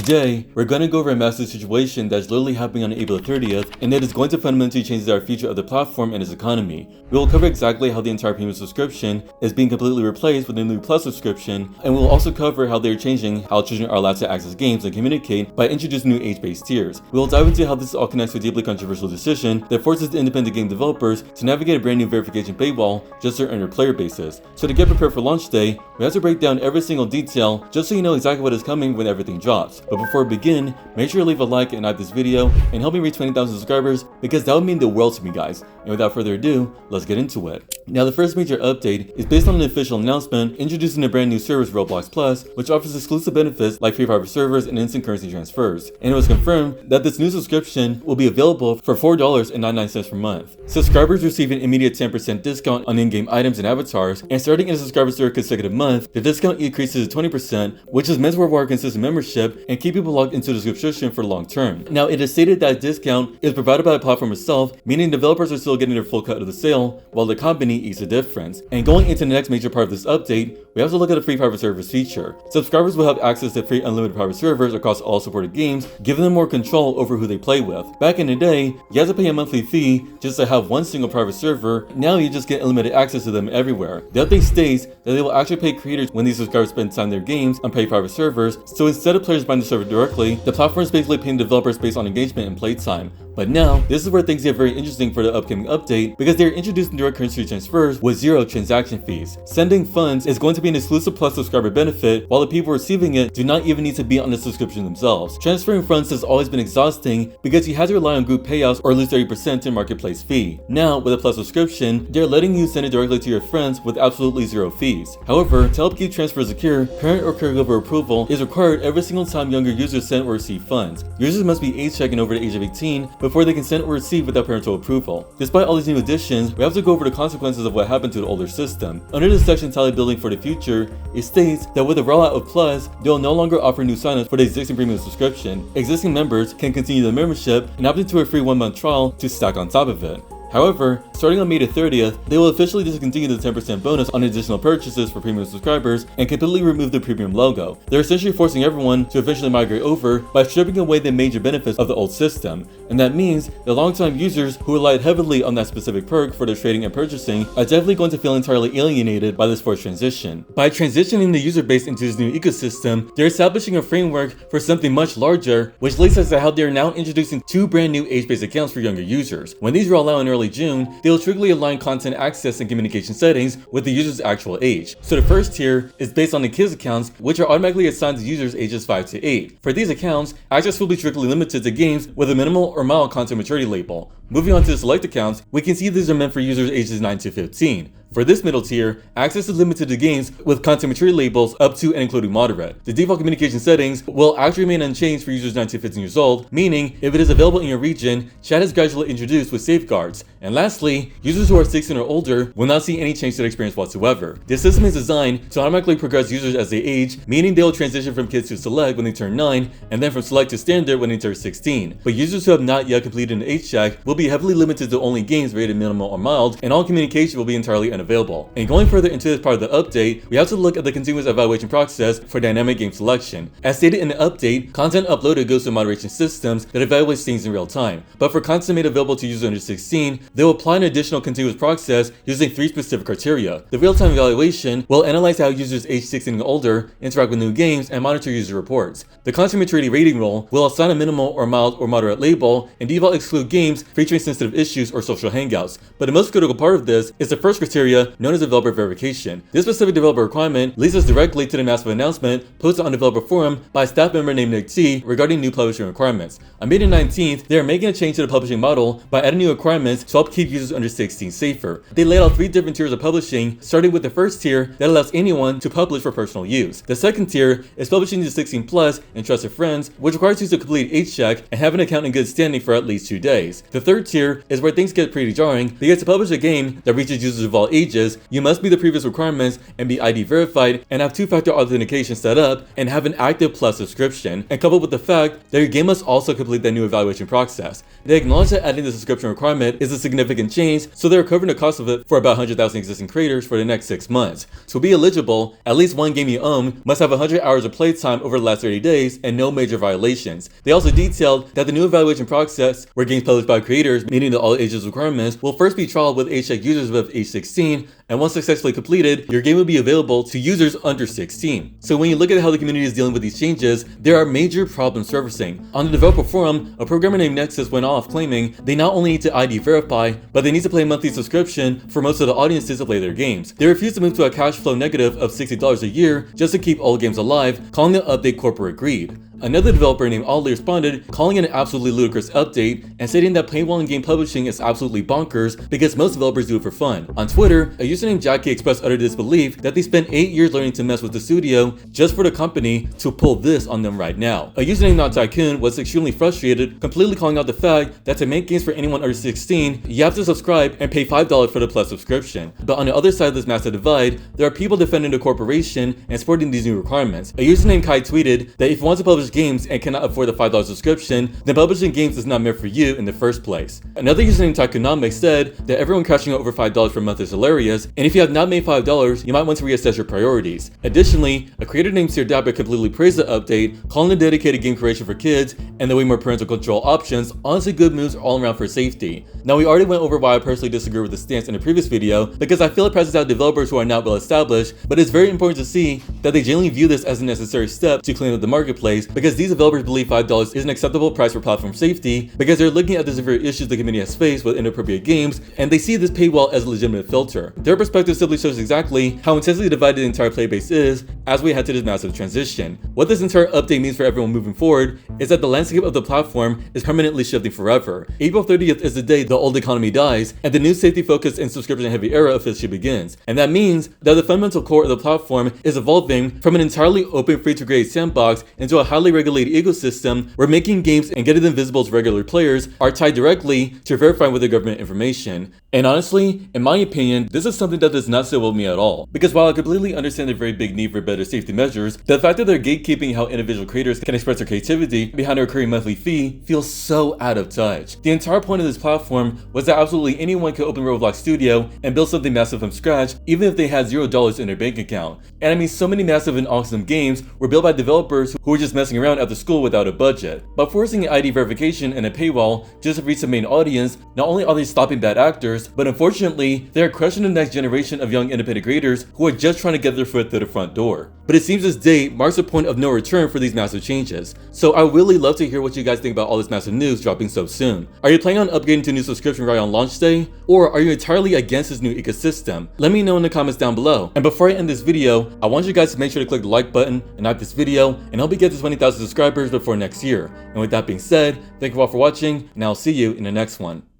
Today, we're going to go over a massive situation that's literally happening on April 30th, and that is going to fundamentally change the future of the platform and its economy. We will cover exactly how the entire premium subscription is being completely replaced with a new Plus subscription, and we will also cover how they're changing how children are allowed to access games and communicate by introducing new age-based tiers. We will dive into how this all connects to a deeply controversial decision that forces the independent game developers to navigate a brand new verification paywall just to earn their player bases. So to get prepared for launch day, we have to break down every single detail just so you know exactly what is coming when everything drops. But before we begin, make sure to leave a like and like this video and help me reach 20,000 subscribers because that would mean the world to me, guys. And without further ado, let's get into it. Now, the first major update is based on an official announcement introducing a brand new service, Roblox Plus, which offers exclusive benefits like free private servers and instant currency transfers. And it was confirmed that this new subscription will be available for $4.99 per month. Subscribers receive an immediate 10% discount on in-game items and avatars, and starting in a subscriber's third consecutive month, the discount increases to 20%, which is meant to reward consistent membership and keep people logged into the subscription for the long term. Now, it is stated that discount is provided by the platform itself, meaning developers are still getting their full cut of the sale, while the company eats the difference. And going into the next major part of this update, we have to look at the free private servers feature. Subscribers will have access to free unlimited private servers across all supported games, giving them more control over who they play with. Back in the day, you had to pay a monthly fee just to have one single private server. Now you just get unlimited access to them everywhere. The update states that they will actually pay creators when these subscribers spend time in their games on paid private servers, so instead of players buying the server directly, the platform is basically paying developers based on engagement and playtime. But now, this is where things get very interesting for the upcoming update because they're introducing direct currency transfers with zero transaction fees. Sending funds is going to be an exclusive Plus subscriber benefit, while the people receiving it do not even need to be on the subscription themselves. Transferring funds has always been exhausting because you had to rely on group payouts or lose 30% in marketplace fee. Now, with a Plus subscription, they're letting you send it directly to your friends with absolutely zero fees. However, to help keep transfers secure, parent or caregiver approval is required every single time younger users send or receive funds. Users must be age checking over the age of 18 before they can send or receive without parental approval. Despite all these new additions, we have to go over the consequences of what happened to the older system. Under the section titled Building for the Future, it states that with the rollout of Plus, they will no longer offer new signups for the existing premium subscription. Existing members can continue the membership and opt into a free 1-month trial to stack on top of it. However, starting on May 30th, they will officially discontinue the 10% bonus on additional purchases for premium subscribers and completely remove the premium logo. They're essentially forcing everyone to eventually migrate over by stripping away the major benefits of the old system. And that means the long-time users who relied heavily on that specific perk for their trading and purchasing are definitely going to feel entirely alienated by this forced transition. By transitioning the user base into this new ecosystem, they're establishing a framework for something much larger, which leads us to how they're now introducing two brand new age-based accounts for younger users. When these roll out in early June, they will strictly align content access and communication settings with the user's actual age. So the first tier is based on the kids accounts, which are automatically assigned to users ages 5 to 8. For these accounts, access will be strictly limited to games with a minimal or mild content maturity label. Moving on to the select accounts, we can see these are meant for users ages 9 to 15. For this middle tier, access is limited to games with content maturity labels up to and including moderate. The default communication settings will actually remain unchanged for users 9 to 15 years old, meaning if it is available in your region, chat is gradually introduced with safeguards. And lastly, users who are 16 or older will not see any change to the experience whatsoever. This system is designed to automatically progress users as they age, meaning they will transition from kids to select when they turn 9, and then from select to standard when they turn 16. But users who have not yet completed an age check will be heavily limited to only games rated minimal or mild, and all communication will be entirely unavailable. And going further into this part of the update, we have to look at the continuous evaluation process for dynamic game selection. As stated in the update, content uploaded goes to moderation systems that evaluate things in real time. But for content made available to users under 16, they will apply an additional continuous process using 3 specific criteria. The real-time evaluation will analyze how users age 16 and older interact with new games and monitor user reports. The content maturity rating role will assign a minimal or mild or moderate label and default exclude games featuring sensitive issues or social hangouts. But the most critical part of this is the first criteria, known as developer verification. This specific developer requirement leads us directly to the massive announcement posted on the developer forum by a staff member named Nick T regarding new publishing requirements. On May 19th, they are making a change to the publishing model by adding new requirements to help keep users under 16 safer. They laid out 3 different tiers of publishing, starting with the first tier that allows anyone to publish for personal use. The second tier is publishing to 16 plus and trusted friends, which requires you to complete age check and have an account in good standing for at least 2 days. The third third tier is where things get pretty jarring, because to publish a game that reaches users of all ages, you must meet the previous requirements and be ID verified and have two-factor authentication set up and have an active Plus subscription, and coupled with the fact that your game must also complete that new evaluation process. They acknowledge that adding the subscription requirement is a significant change, so they're covering the cost of it for about 100,000 existing creators for the next 6 months. To be eligible, at least one game you own must have 100 hours of playtime over the last 30 days and no major violations. They also detailed that the new evaluation process, where games published by creators, meeting the all ages requirements, will first be trialed with age-check users above age 16, and once successfully completed, your game will be available to users under 16. So when you look at how the community is dealing with these changes, there are major problems surfacing. On the developer forum, a programmer named Nexus went off claiming they not only need to ID verify, but they need to pay a monthly subscription for most of the audiences to play their games. They refuse to move to a cash flow negative of $60 a year just to keep all games alive, calling the update corporate greed. Another developer named Ollie responded, calling it an absolutely ludicrous update and stating that paywall in game publishing is absolutely bonkers because most developers do it for fun. On Twitter, a user named Jackie expressed utter disbelief that they spent 8 years learning to mess with the studio just for the company to pull this on them right now. A user named Not Tycoon was extremely frustrated, completely calling out the fact that to make games for anyone under 16, you have to subscribe and pay $5 for the Plus subscription. But on the other side of this massive divide, there are people defending the corporation and supporting these new requirements. A user named Kai tweeted that if you want to publish games and cannot afford the $5 subscription, then publishing games is not meant for you in the first place. Another user named Tyconomics said that everyone crashing out over $5 per month is hilarious, and if you have not made $5, you might want to reassess your priorities. Additionally, a creator named Sir Dabba completely praised the update, calling the dedicated game creation for kids and the way more parental control options honestly good moves all around for safety. Now, we already went over why I personally disagree with the stance in the previous video, because I feel it presses out developers who are not well established, but it's very important to see that they genuinely view this as a necessary step to clean up the marketplace, because these developers believe $5 is an acceptable price for platform safety, because they're looking at the severe issues the community has faced with inappropriate games, and they see this paywall as a legitimate filter. Their perspective simply shows exactly how intensely divided the entire playbase is as we head to this massive transition. What this entire update means for everyone moving forward is that the landscape of the platform is permanently shifting forever. April 30th is the day the old economy dies, and the new safety-focused and subscription-heavy era officially begins. And that means that the fundamental core of the platform is evolving from an entirely open, free-to-grade sandbox into a highly regulated ecosystem where making games and getting them visible to regular players are tied directly to verifying with the government information. And honestly, in my opinion, this is something that does not sit with me at all. Because while I completely understand the very big need for better safety measures, the fact that they're gatekeeping how individual creators can express their creativity behind a recurring monthly fee feels so out of touch. The entire point of this platform was that absolutely anyone could open Roblox Studio and build something massive from scratch, even if they had $0 in their bank account. And I mean, so many massive and awesome games were built by developers who were just messing around after school without a budget. By forcing an ID verification and a paywall just to reach the main audience, not only are they stopping bad actors, but unfortunately, they are crushing the next generation of young independent creators who are just trying to get their foot through the front door. But it seems this date marks a point of no return for these massive changes. So I really love to hear what you guys think about all this massive news dropping so soon. Are you planning on upgrading to a new subscription right on launch day? Or are you entirely against this new ecosystem? Let me know in the comments down below. And before I end this video, I want you guys to make sure to click the like button and like this video, and help me get to 20,000 subscribers before next year. And with that being said, thank you all for watching, and I'll see you in the next one.